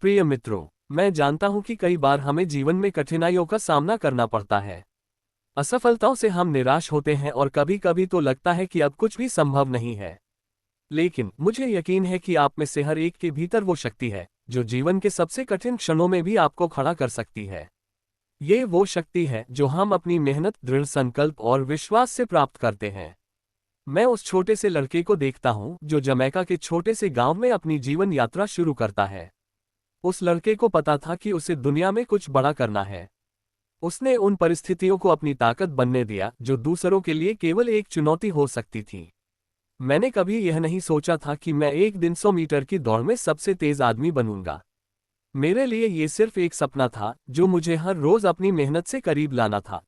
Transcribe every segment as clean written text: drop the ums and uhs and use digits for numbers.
प्रिय मित्रों, मैं जानता हूं कि कई बार हमें जीवन में कठिनाइयों का सामना करना पड़ता है। असफलताओं से हम निराश होते हैं और कभी कभी तो लगता है कि अब कुछ भी संभव नहीं है। लेकिन मुझे यकीन है कि आप में से हर एक के भीतर वो शक्ति है जो जीवन के सबसे कठिन क्षणों में भी आपको खड़ा कर सकती है। ये वो शक्ति है जो हम अपनी मेहनत, दृढ़ संकल्प और विश्वास से प्राप्त करते हैं। मैं उस छोटे से लड़के को देखता हूं जो जमैका के छोटे से गांव में अपनी जीवन यात्रा शुरू करता है। उस लड़के को पता था कि उसे दुनिया में कुछ बड़ा करना है। उसने उन परिस्थितियों को अपनी ताकत बनने दिया जो दूसरों के लिए केवल एक चुनौती हो सकती थी। मैंने कभी यह नहीं सोचा था कि मैं एक दिन 100 मीटर की दौड़ में सबसे तेज आदमी बनूंगा। मेरे लिए ये सिर्फ एक सपना था जो मुझे हर रोज अपनी मेहनत से करीब लाना था।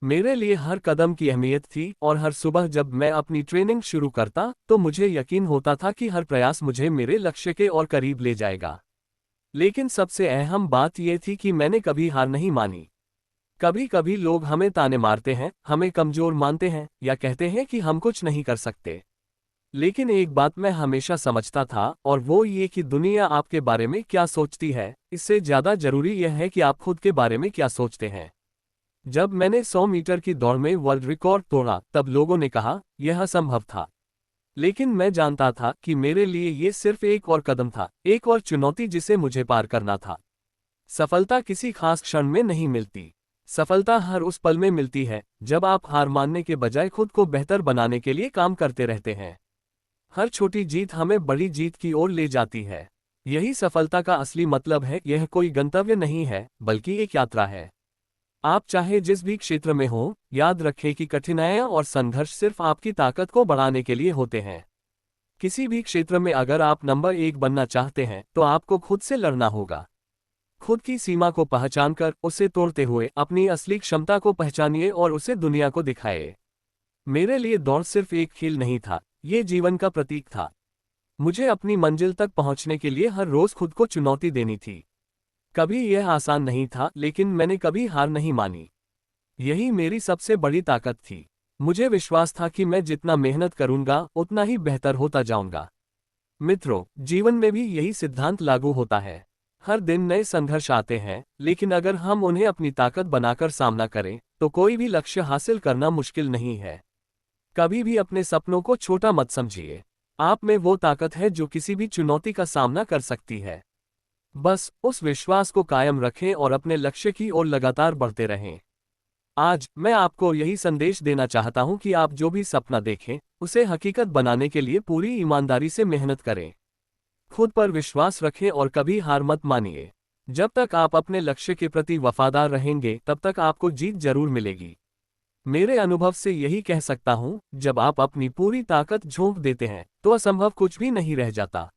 मेरे लिए हर कदम की अहमियत थी और हर सुबह जब मैं अपनी ट्रेनिंग शुरू करता तो मुझे यकीन होता था कि हर प्रयास मुझे मेरे लक्ष्य के और करीब ले जाएगा। लेकिन सबसे अहम बात यह थी कि मैंने कभी हार नहीं मानी। कभी कभी लोग हमें ताने मारते हैं, हमें कमजोर मानते हैं या कहते हैं कि हम कुछ नहीं कर सकते। लेकिन एक बात मैं हमेशा समझता था और वो ये कि दुनिया आपके बारे में क्या सोचती है, इससे ज्यादा जरूरी यह है कि आप खुद के बारे में क्या सोचते हैं। जब मैंने 100 मीटर की दौड़ में वर्ल्ड रिकॉर्ड तोड़ा तब लोगों ने कहा यह असंभव था। लेकिन मैं जानता था कि मेरे लिए ये सिर्फ एक और कदम था, एक और चुनौती जिसे मुझे पार करना था। सफलता किसी खास क्षण में नहीं मिलती। सफलता हर उस पल में मिलती है जब आप हार मानने के बजाय खुद को बेहतर बनाने के लिए काम करते रहते हैं। हर छोटी जीत हमें बड़ी जीत की ओर ले जाती है। यही सफलता का असली मतलब है। यह कोई गंतव्य नहीं है बल्कि एक यात्रा है। आप चाहे जिस भी क्षेत्र में हो, याद रखें कि कठिनाइयां और संघर्ष सिर्फ आपकी ताकत को बढ़ाने के लिए होते हैं। किसी भी क्षेत्र में अगर आप नंबर 1 बनना चाहते हैं तो आपको खुद से लड़ना होगा। खुद की सीमा को पहचानकर उसे तोड़ते हुए अपनी असली क्षमता को पहचानिए और उसे दुनिया को दिखाइए। मेरे लिए दौड़ सिर्फ एक खेल नहीं था, ये जीवन का प्रतीक था। मुझे अपनी मंजिल तक पहुंचने के लिए हर रोज खुद को चुनौती देनी थी। कभी यह आसान नहीं था लेकिन मैंने कभी हार नहीं मानी। यही मेरी सबसे बड़ी ताकत थी। मुझे विश्वास था कि मैं जितना मेहनत करूंगा उतना ही बेहतर होता जाऊंगा। मित्रों, जीवन में भी यही सिद्धांत लागू होता है। हर दिन नए संघर्ष आते हैं, लेकिन अगर हम उन्हें अपनी ताकत बनाकर सामना करें तो कोई भी लक्ष्य हासिल करना मुश्किल नहीं है। कभी भी अपने सपनों को छोटा मत समझिए। आप में वो ताकत है जो किसी भी चुनौती का सामना कर सकती है। बस उस विश्वास को कायम रखें और अपने लक्ष्य की ओर लगातार बढ़ते रहें। आज मैं आपको यही संदेश देना चाहता हूं कि आप जो भी सपना देखें उसे हकीकत बनाने के लिए पूरी ईमानदारी से मेहनत करें। खुद पर विश्वास रखें और कभी हार मत मानिए। जब तक आप अपने लक्ष्य के प्रति वफादार रहेंगे तब तक आपको जीत जरूर मिलेगी। मेरे अनुभव से यही कह सकता हूं, जब आप अपनी पूरी ताकत झोंक देते हैं तो असंभव कुछ भी नहीं रह जाता।